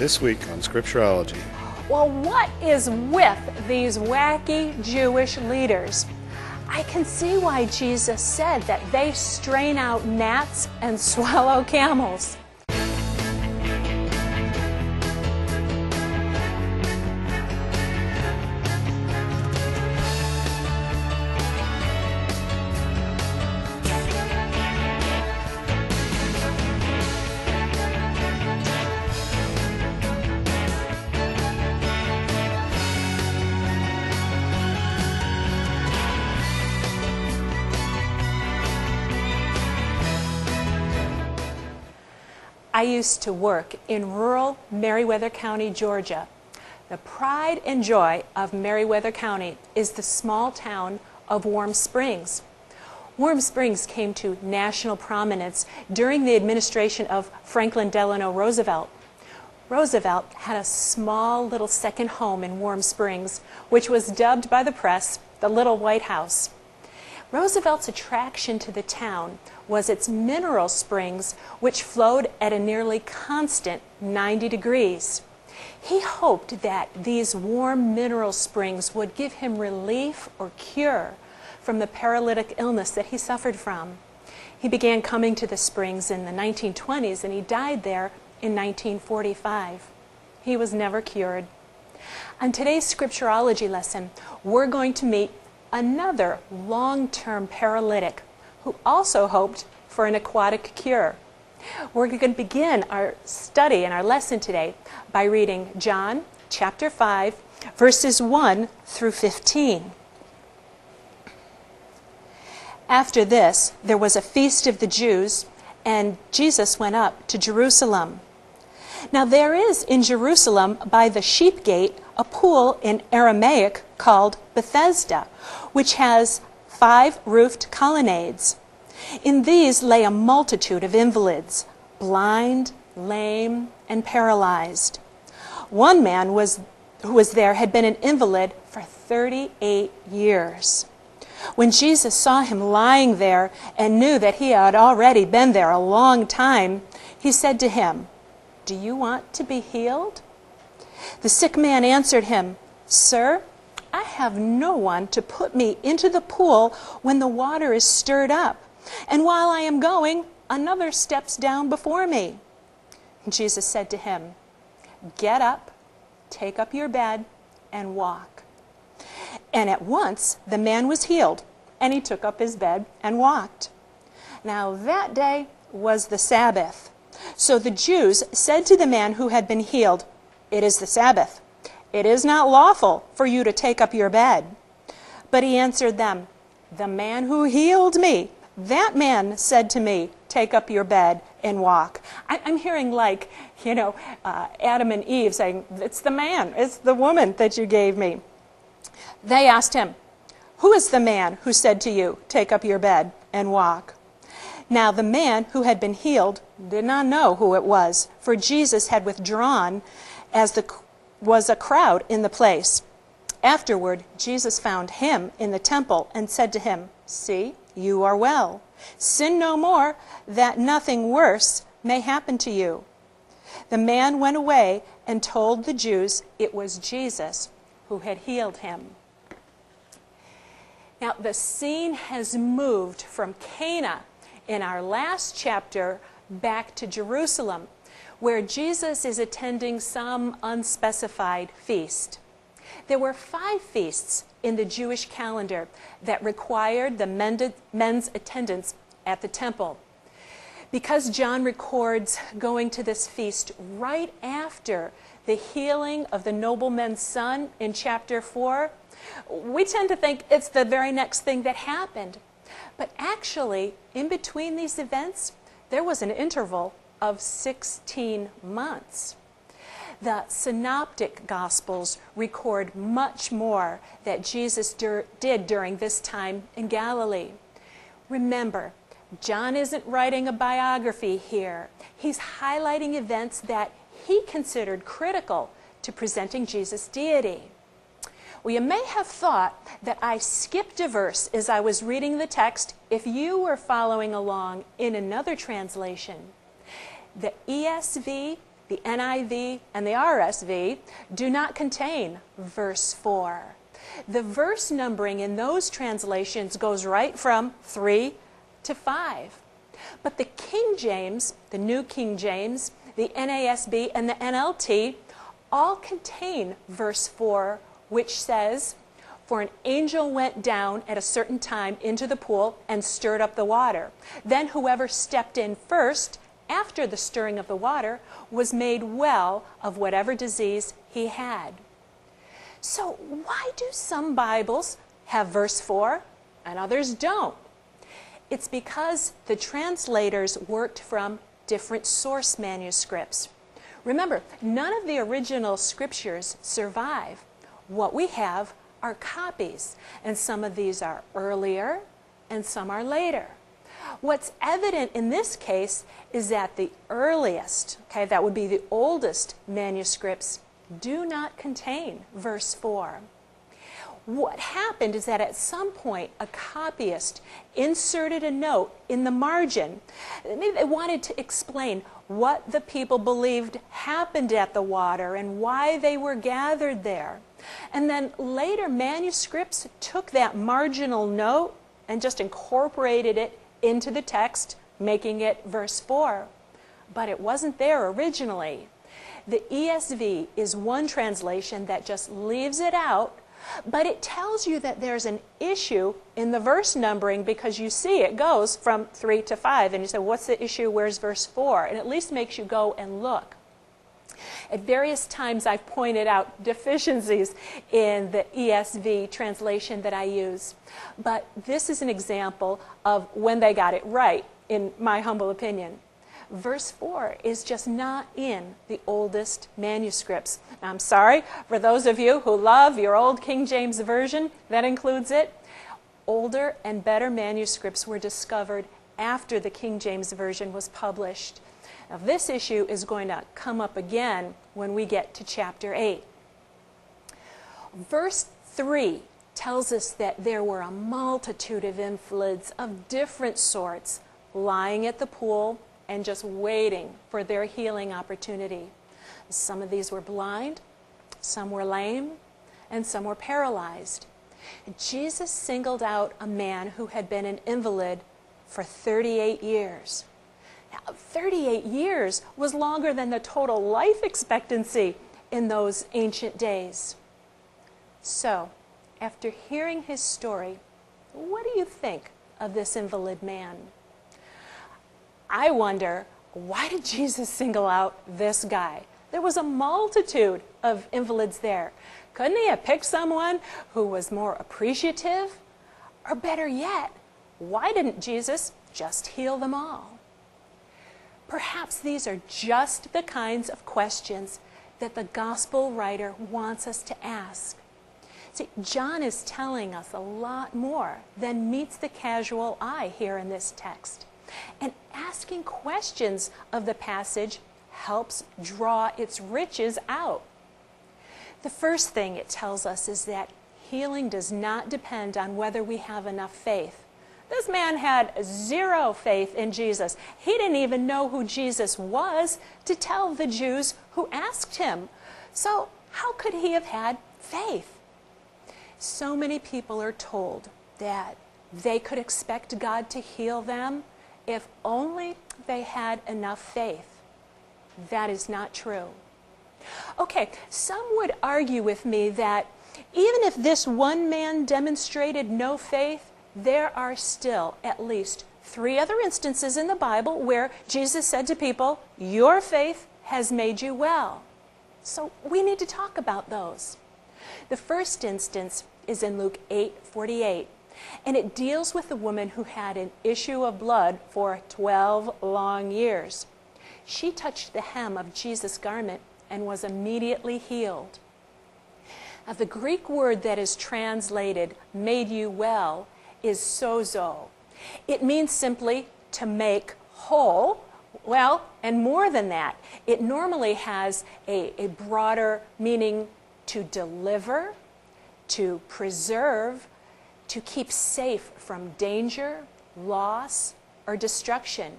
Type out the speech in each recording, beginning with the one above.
This week on Scripturology. Well, what is with these wacky Jewish leaders? I can see why Jesus said that they strain out gnats and swallow camels. I used to work in rural Meriwether County, Georgia. The pride and joy of Meriwether County is the small town of Warm Springs. Warm Springs came to national prominence during the administration of Franklin Delano Roosevelt. Roosevelt had a small little second home in Warm Springs, which was dubbed by the press the Little White House. Roosevelt's attraction to the town was its mineral springs, which flowed at a nearly constant 90 degrees. He hoped that these warm mineral springs would give him relief or cure from the paralytic illness that he suffered from. He began coming to the springs in the 1920s and he died there in 1945. He was never cured. On today's Scripturology lesson, we're going to meet another long-term paralytic who also hoped for an aquatic cure. We're going to begin our study and our lesson today by reading John chapter 5, verses 1 through 15. After this, there was a feast of the Jews, and Jesus went up to Jerusalem. Now there is in Jerusalem by the sheep gate a pool in Aramaic called Bethesda, which has 5 roofed colonnades. In these lay a multitude of invalids, blind, lame, and paralyzed. One man who was there had been an invalid for 38 years. When Jesus saw him lying there and knew that he had already been there a long time, he said to him, "Do you want to be healed?" The sick man answered him, "Sir, I have no one to put me into the pool when the water is stirred up, and while I am going, another steps down before me." Jesus said to him, "Get up, take up your bed, and walk." And at once the man was healed, and he took up his bed and walked. Now that day was the Sabbath. So the Jews said to the man who had been healed, "It is the Sabbath. It is not lawful for you to take up your bed." But he answered them, "The man who healed me, that man said to me, 'Take up your bed and walk.'" I'm hearing like, Adam and Eve saying, "It's the man, it's the woman that you gave me." They asked him, "Who is the man who said to you, 'Take up your bed and walk'?" Now the man who had been healed did not know who it was, for Jesus had withdrawn as there was a crowd in the place. Afterward, Jesus found him in the temple and said to him, "See, you are well. Sin no more, that nothing worse may happen to you." The man went away and told the Jews it was Jesus who had healed him. Now the scene has moved from Cana in our last chapter back to Jerusalem, where Jesus is attending some unspecified feast. There were 5 feasts in the Jewish calendar that required the men's attendance at the temple. Because John records going to this feast right after the healing of the nobleman's son in chapter 4, we tend to think it's the very next thing that happened. But actually, in between these events, there was an interval of 16 months. The synoptic Gospels record much more that Jesus did during this time in Galilee. Remember, John isn't writing a biography here. He's highlighting events that he considered critical to presenting Jesus' deity. Well, you may have thought that I skipped a verse as I was reading the text if you were following along in another translation. The ESV the NIV, and the RSV do not contain verse 4. The verse numbering in those translations goes right from 3 to 5. But the King James, the New King James, the NASB, and the NLT all contain verse 4, which says, "For an angel went down at a certain time into the pool and stirred up the water. Then whoever stepped in first, after the stirring of the water, was made well of whatever disease he had." So why do some Bibles have verse 4 and others don't? It's because the translators worked from different source manuscripts. Remember, none of the original scriptures survive. What we have are copies, and some of these are earlier and some are later. What's evident in this case is that the earliest, that would be the oldest manuscripts, do not contain verse 4. What happened is that at some point a copyist inserted a note in the margin. Maybe they wanted to explain what the people believed happened at the water and why they were gathered there. And then later manuscripts took that marginal note and just incorporated it into the text, making it verse 4. But it wasn't there originally. The ESV is one translation that just leaves it out, but it tells you that there's an issue in the verse numbering, because you see it goes from 3 to 5, and you say, what's the issue? Where's verse 4? And at least makes you go and look. At various times I've pointed out deficiencies in the ESV translation that I use, but this is an example of when they got it right, in my humble opinion. Verse 4 is just not in the oldest manuscripts. Now, I'm sorry for those of you who love your old King James Version, that includes it. Older and better manuscripts were discovered after the King James Version was published. Now, this issue is going to come up again when we get to chapter 8. Verse 3 tells us that there were a multitude of invalids of different sorts lying at the pool and just waiting for their healing opportunity. Some of these were blind, some were lame, and some were paralyzed. Jesus singled out a man who had been an invalid for 38 years. Now, 38 years was longer than the total life expectancy in those ancient days. So, after hearing his story, what do you think of this invalid man? I wonder, why did Jesus single out this guy? There was a multitude of invalids there. Couldn't he have picked someone who was more appreciative? Or better yet, why didn't Jesus just heal them all? Perhaps these are just the kinds of questions that the gospel writer wants us to ask. See, John is telling us a lot more than meets the casual eye here in this text. And asking questions of the passage helps draw its riches out. The first thing it tells us is that healing does not depend on whether we have enough faith. This man had zero faith in Jesus. He didn't even know who Jesus was to tell the Jews who asked him. So how could he have had faith? So many people are told that they could expect God to heal them if only they had enough faith. That is not true. Okay, some would argue with me that even if this one man demonstrated no faith, there are still at least 3 other instances in the Bible where Jesus said to people, "Your faith has made you well." So we need to talk about those. The first instance is in Luke 8:48. And it deals with a woman who had an issue of blood for 12 long years. She touched the hem of Jesus' garment and was immediately healed. Now, the Greek word that is translated "made you well" is sozo. It means simply to make whole. Well, and more than that, it normally has a broader meaning: to deliver, to preserve, to keep safe from danger, loss, or destruction.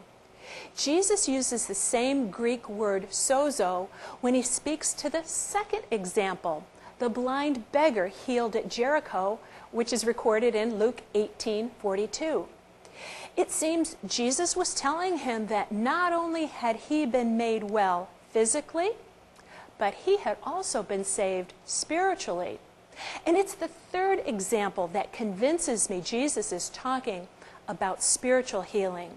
Jesus uses the same Greek word sozo when he speaks to the second example, the blind beggar healed at Jericho, which is recorded in Luke 18:42. It seems Jesus was telling him that not only had he been made well physically, but he had also been saved spiritually. And it's the third example that convinces me Jesus is talking about spiritual healing.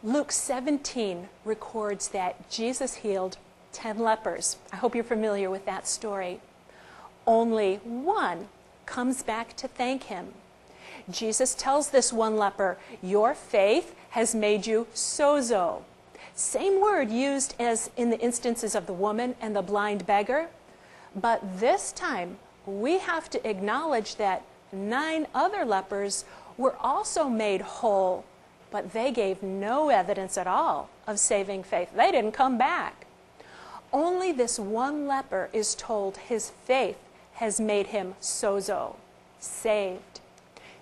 Luke 17 records that Jesus healed 10 lepers. I hope you're familiar with that story. Only one comes back to thank him. Jesus tells this one leper, "Your faith has made you sozo." Same word used as in the instances of the woman and the blind beggar, but this time we have to acknowledge that 9 other lepers were also made whole, but they gave no evidence at all of saving faith. They didn't come back. Only this one leper is told his faith has made him sozo, saved.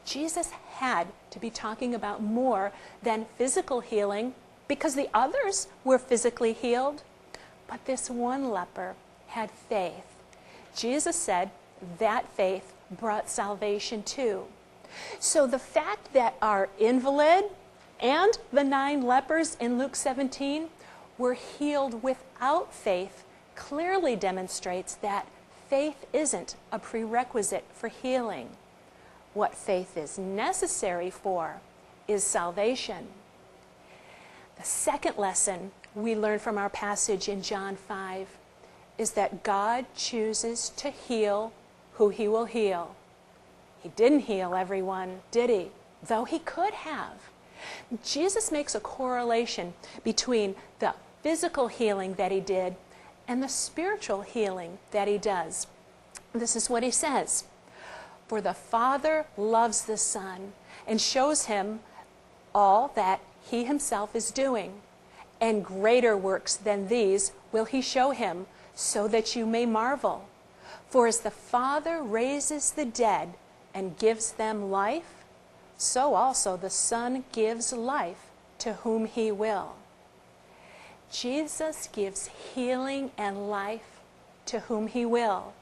Jesus had to be talking about more than physical healing because the others were physically healed, but this one leper had faith. Jesus said that faith brought salvation too. So the fact that our invalid and the 9 lepers in Luke 17 were healed without faith clearly demonstrates that faith isn't a prerequisite for healing. What faith is necessary for is salvation. The second lesson we learn from our passage in John 5 is that God chooses to heal who he will heal. He didn't heal everyone, did he? Though he could have. Jesus makes a correlation between the physical healing that he did and the spiritual healing that he does. This is what he says. For the Father loves the Son and shows him all that he himself is doing. And greater works than these will he show him, so that you may marvel. For as the Father raises the dead and gives them life, so also the Son gives life to whom he will. Jesus gives healing and life to whom he will.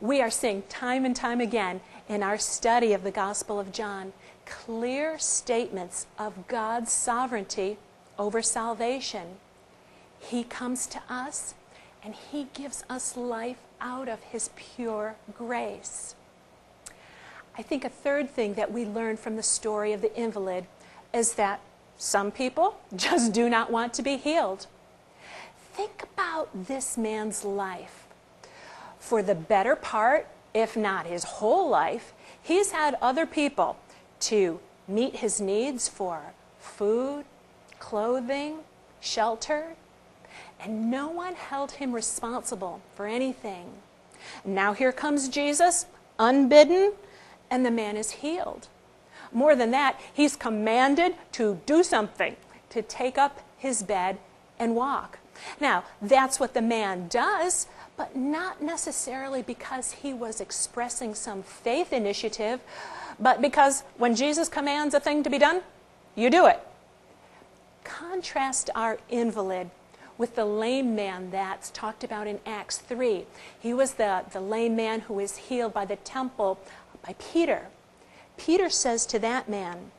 We are seeing time and time again in our study of the Gospel of John clear statements of God's sovereignty over salvation. He comes to us and he gives us life out of his pure grace. I think a third thing that we learn from the story of the invalid is that some people just do not want to be healed. Think about this man's life. For the better part, if not his whole life, he's had other people to meet his needs for food, clothing, shelter, and no one held him responsible for anything. Now here comes Jesus, unbidden, and the man is healed. More than that, he's commanded to do something, to take up his bed and walk. Now, that's what the man does, but not necessarily because he was expressing some faith initiative, but because when Jesus commands a thing to be done, you do it. Contrast our invalid with the lame man that's talked about in Acts 3. He was the lame man who was healed by the temple by Peter. Peter says to that man,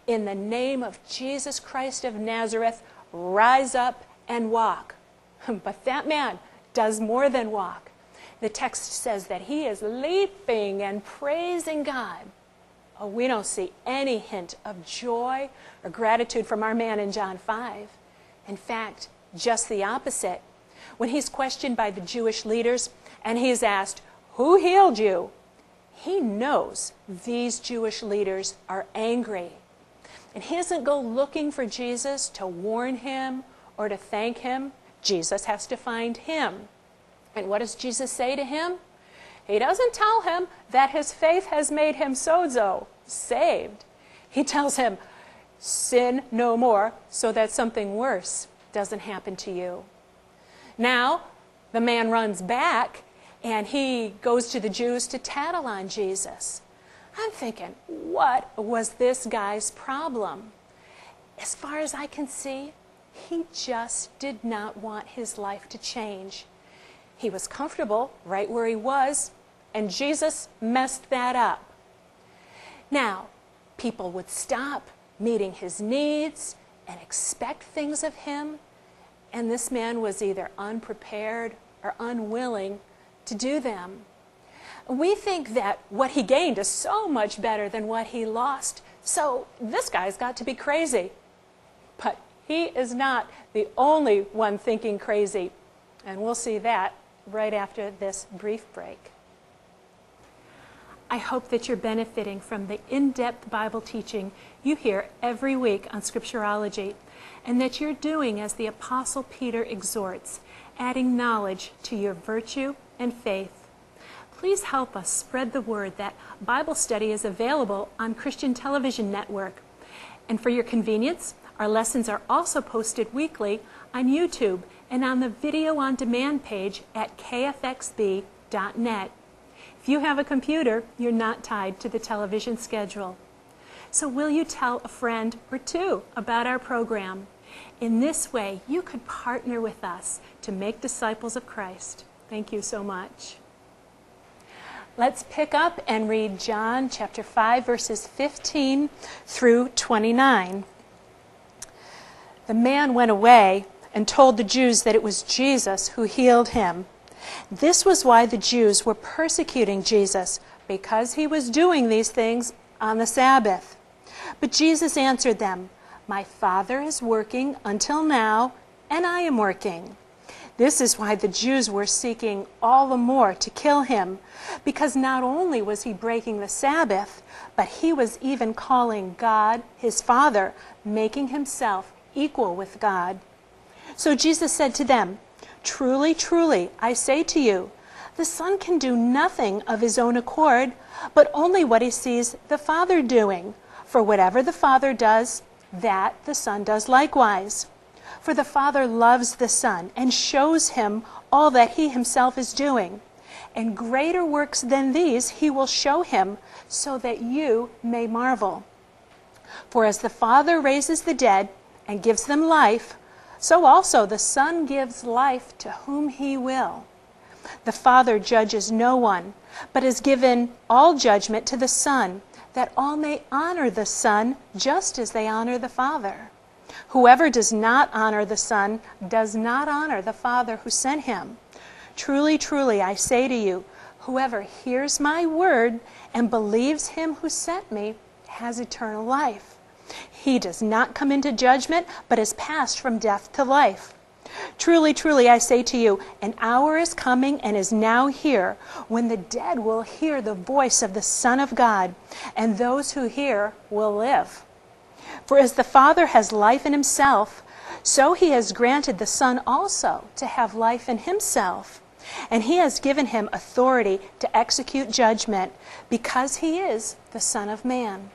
"In the name of Jesus Christ of Nazareth, rise up and walk." But that man does more than walk. The text says that he is leaping and praising God. Oh, we don't see any hint of joy or gratitude from our man in John 5. In fact, just the opposite. When he's questioned by the Jewish leaders and he's asked, "Who healed you?" he knows these Jewish leaders are angry. And he doesn't go looking for Jesus to warn him or to thank him. Jesus has to find him. And what does Jesus say to him? He doesn't tell him that his faith has made him sozo, saved. He tells him, sin no more so that something worse doesn't happen to you. Now, the man runs back and he goes to the Jews to tattle on Jesus. I'm thinking, what was this guy's problem? As far as I can see, He just did not want his life to change. He was comfortable right where he was, and Jesus messed that up. Now, people would stop meeting his needs and expect things of him, and this man was either unprepared or unwilling to do them. We think that what he gained is so much better than what he lost, so this guy's got to be crazy. But he is not the only one thinking crazy, and we'll see that right after this brief break. I hope that you're benefiting from the in-depth Bible teaching you hear every week on Scripturology, and that you're doing as the Apostle Peter exhorts, adding knowledge to your virtue and faith. Please help us spread the word that Bible study is available on Christian Television Network. And for your convenience, our lessons are also posted weekly on YouTube and on the video on demand page at KFXB.net. If you have a computer, you're not tied to the television schedule. So will you tell a friend or two about our program? In this way, you could partner with us to make disciples of Christ. Thank you so much. Let's pick up and read John chapter 5, verses 15 through 29. The man went away and told the Jews that it was Jesus who healed him. This was why the Jews were persecuting Jesus, because he was doing these things on the Sabbath. But Jesus answered them, "My Father is working until now, and I am working." This is why the Jews were seeking all the more to kill him, because not only was he breaking the Sabbath, but he was even calling God his Father, making himself equal with God. So Jesus said to them, "Truly, truly, I say to you, the Son can do nothing of his own accord, but only what he sees the Father doing. For whatever the Father does, that the Son does likewise. For the Father loves the Son and shows him all that he himself is doing. And greater works than these he will show him, so that you may marvel. For as the Father raises the dead and gives them life, so also the Son gives life to whom he will. The Father judges no one, but has given all judgment to the Son, that all may honor the Son just as they honor the Father. Whoever does not honor the Son does not honor the Father who sent him. Truly, truly, I say to you, whoever hears my word and believes him who sent me has eternal life. He does not come into judgment, but is passed from death to life. Truly, truly, I say to you, an hour is coming and is now here, when the dead will hear the voice of the Son of God, and those who hear will live. For as the Father has life in himself, so he has granted the Son also to have life in himself. And he has given him authority to execute judgment, because he is the Son of Man.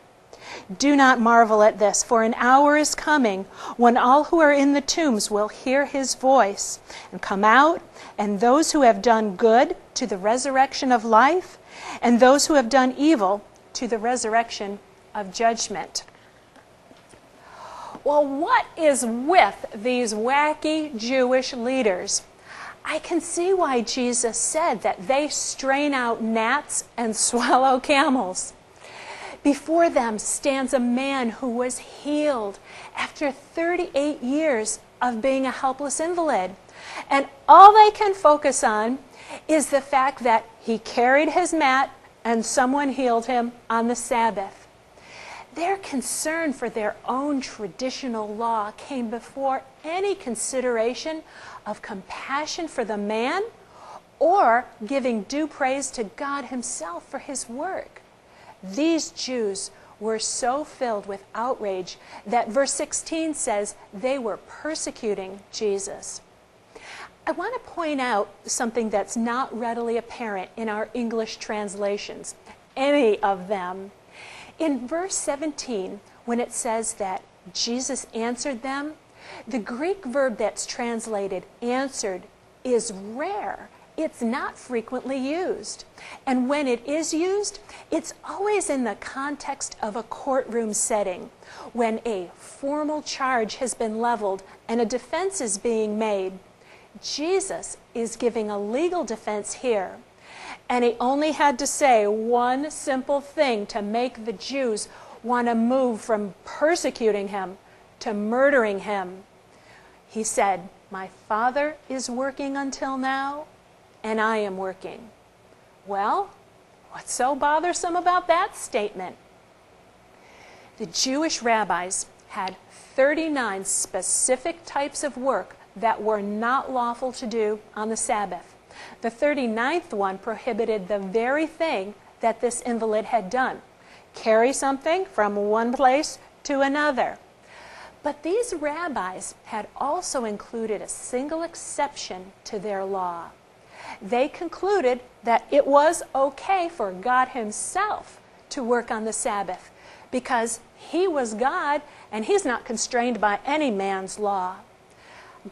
Do not marvel at this, for an hour is coming when all who are in the tombs will hear his voice and come out, and those who have done good to the resurrection of life, and those who have done evil to the resurrection of judgment. Well, what is with these wacky Jewish leaders? I can see why Jesus said that they strain out gnats and swallow camels. Before them stands a man who was healed after 38 years of being a helpless invalid. And all they can focus on is the fact that he carried his mat and someone healed him on the Sabbath. Their concern for their own traditional law came before any consideration of compassion for the man or giving due praise to God himself for his work. These Jews were so filled with outrage that verse 16 says they were persecuting Jesus. I want to point out something that's not readily apparent in our English translations, any of them. In verse 17, when it says that Jesus answered them, the Greek verb that's translated answered is rare it's not frequently used. And when it is used, it's always in the context of a courtroom setting, when a formal charge has been leveled and a defense is being made. Jesus is giving a legal defense here. And he only had to say one simple thing to make the Jews want to move from persecuting him to murdering him. He said, "My Father is working until now, and I am working." Well, what's so bothersome about that statement? The Jewish rabbis had 39 specific types of work that were not lawful to do on the Sabbath. The 39th one prohibited the very thing that this invalid had done: carry something from one place to another. But these rabbis had also included a single exception to their law. They concluded that it was okay for God himself to work on the Sabbath because he was God and he's not constrained by any man's law.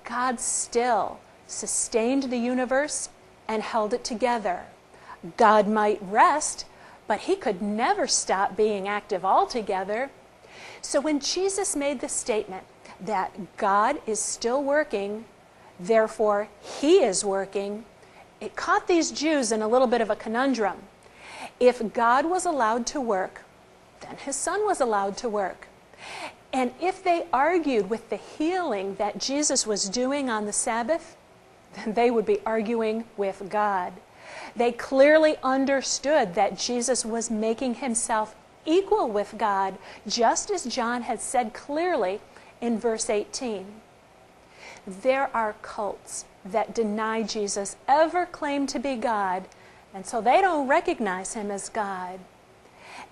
God still sustained the universe and held it together. God might rest, but he could never stop being active altogether. So when Jesus made the statement that God is still working, therefore he is working, it caught these Jews in a little bit of a conundrum. If God was allowed to work, then his Son was allowed to work. And if they argued with the healing that Jesus was doing on the Sabbath, then they would be arguing with God. They clearly understood that Jesus was making himself equal with God, just as John had said clearly in verse 18. There are cults that deny Jesus ever claimed to be God, and so they don't recognize him as God.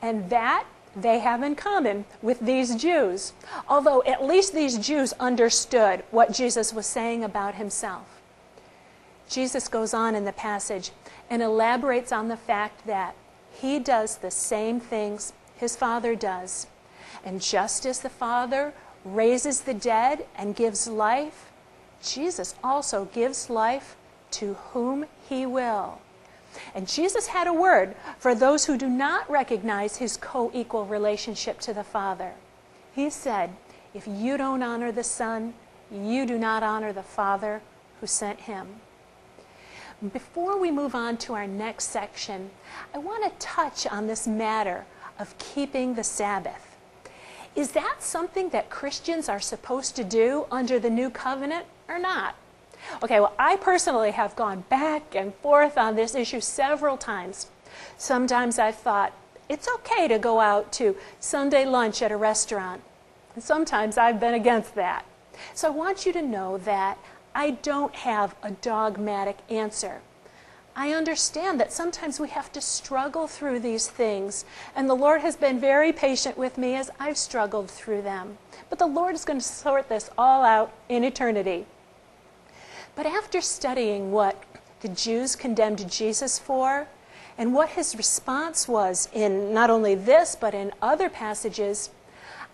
And that they have in common with these Jews, although at least these Jews understood what Jesus was saying about himself. Jesus goes on in the passage and elaborates on the fact that he does the same things his Father does. And just as the Father raises the dead and gives life, Jesus also gives life to whom he will. And Jesus had a word for those who do not recognize his co-equal relationship to the Father. He said, "If you don't honor the Son, you do not honor the Father who sent him." Before we move on to our next section, I want to touch on this matter of keeping the Sabbath. Is that something that Christians are supposed to do under the new covenant or not? Okay, well, I personally have gone back and forth on this issue several times. Sometimes I've thought it's okay to go out to Sunday lunch at a restaurant. And sometimes I've been against that. So I want you to know that I don't have a dogmatic answer. I understand that sometimes we have to struggle through these things, and the Lord has been very patient with me as I've struggled through them. But the Lord is going to sort this all out in eternity. But after studying what the Jews condemned Jesus for, and what his response was in not only this, but in other passages,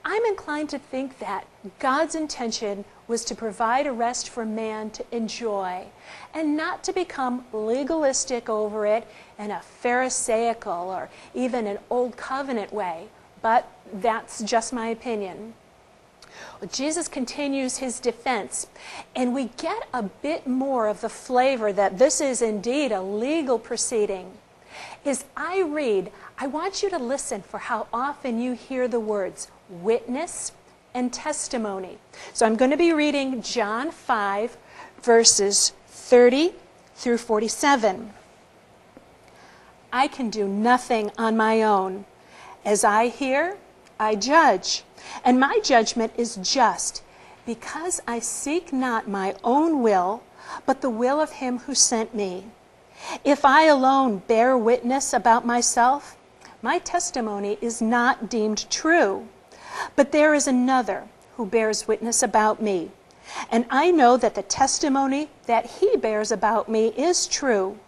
I'm inclined to think that God's intention was to provide a rest for man to enjoy, and not to become legalistic over it in a Pharisaical or even an Old Covenant way. But that's just my opinion. Well, Jesus continues his defense, and we get a bit more of the flavor that this is indeed a legal proceeding. As I read, I want you to listen for how often you hear the words witness and testimony. So I'm going to be reading John 5, verses 30 through 47. I can do nothing on my own. As I hear, I judge, and my judgment is just, because I seek not my own will, but the will of him who sent me. If I alone bear witness about myself, my testimony is not deemed true. But there is another who bears witness about me, and I know that the testimony that he bears about me is true.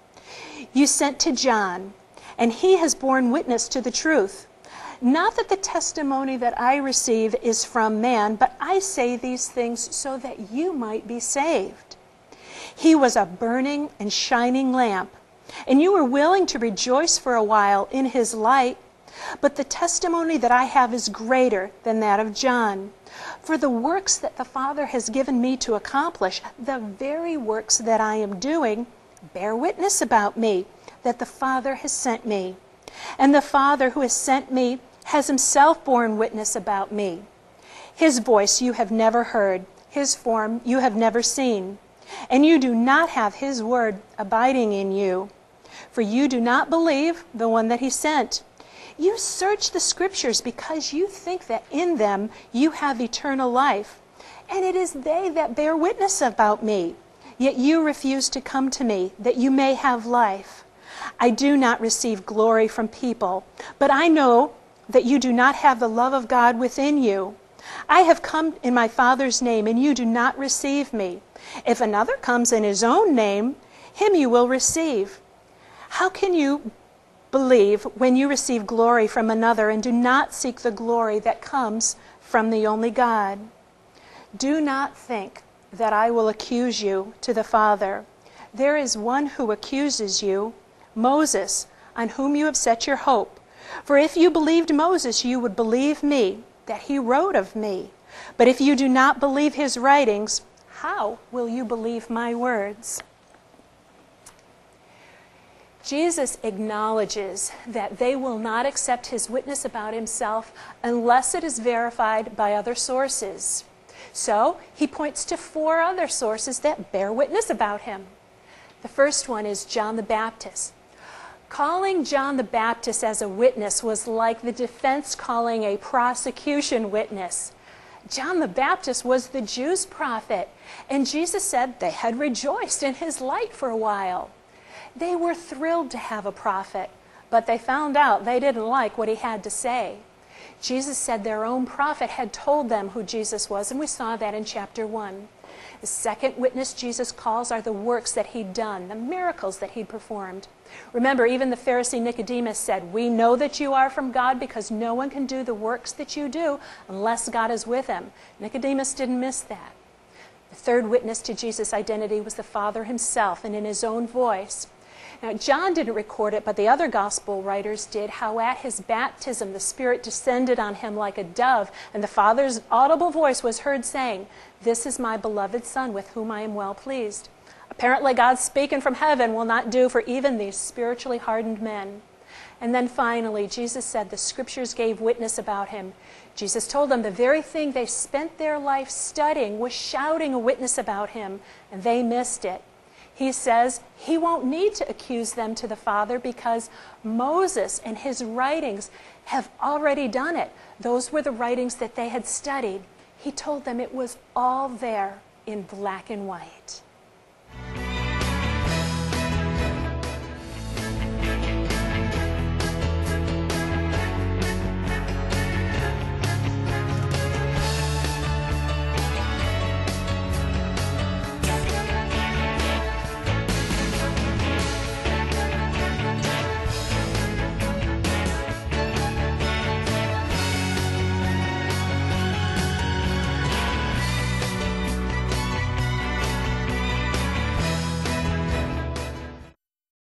You sent to John, and he has borne witness to the truth. Not that the testimony that I receive is from man, but I say these things so that you might be saved. He was a burning and shining lamp, and you were willing to rejoice for a while in his light. But the testimony that I have is greater than that of John. For the works that the Father has given me to accomplish, the very works that I am doing, bear witness about me, that the Father has sent me. And the Father who has sent me has himself borne witness about me. His voice you have never heard, his form you have never seen, and you do not have his word abiding in you. For you do not believe the one that he sent. You search the Scriptures because you think that in them you have eternal life, and it is they that bear witness about me. Yet you refuse to come to me, that you may have life. I do not receive glory from people, but I know that you do not have the love of God within you. I have come in my Father's name, and you do not receive me. If another comes in his own name, him you will receive. How can you believe when you receive glory from another and do not seek the glory that comes from the only God? Do not think that I will accuse you to the Father. There is one who accuses you, Moses, on whom you have set your hope. For if you believed Moses, you would believe me, that he wrote of me. But if you do not believe his writings, how will you believe my words? Jesus acknowledges that they will not accept his witness about himself unless it is verified by other sources. So he points to 4 other sources that bear witness about him. The first one is John the Baptist. Calling John the Baptist as a witness was like the defense calling a prosecution witness. John the Baptist was the Jews' prophet, and Jesus said they had rejoiced in his light for a while. They were thrilled to have a prophet, but they found out they didn't like what he had to say. Jesus said their own prophet had told them who Jesus was, and we saw that in chapter 1. The second witness Jesus calls are the works that he'd done, the miracles that he'd performed. Remember, even the Pharisee Nicodemus said, "We know that you are from God because no one can do the works that you do unless God is with him." Nicodemus didn't miss that. The third witness to Jesus' identity was the Father himself, and in his own voice. Now, John didn't record it, but the other gospel writers did, how at his baptism the Spirit descended on him like a dove, and the Father's audible voice was heard saying, "This is my beloved Son, with whom I am well pleased." Apparently, God speaking from heaven will not do for even these spiritually hardened men. And then finally, Jesus said the Scriptures gave witness about him. Jesus told them the very thing they spent their life studying was shouting a witness about him, and they missed it. He says he won't need to accuse them to the Father because Moses and his writings have already done it. Those were the writings that they had studied. He told them it was all there in black and white.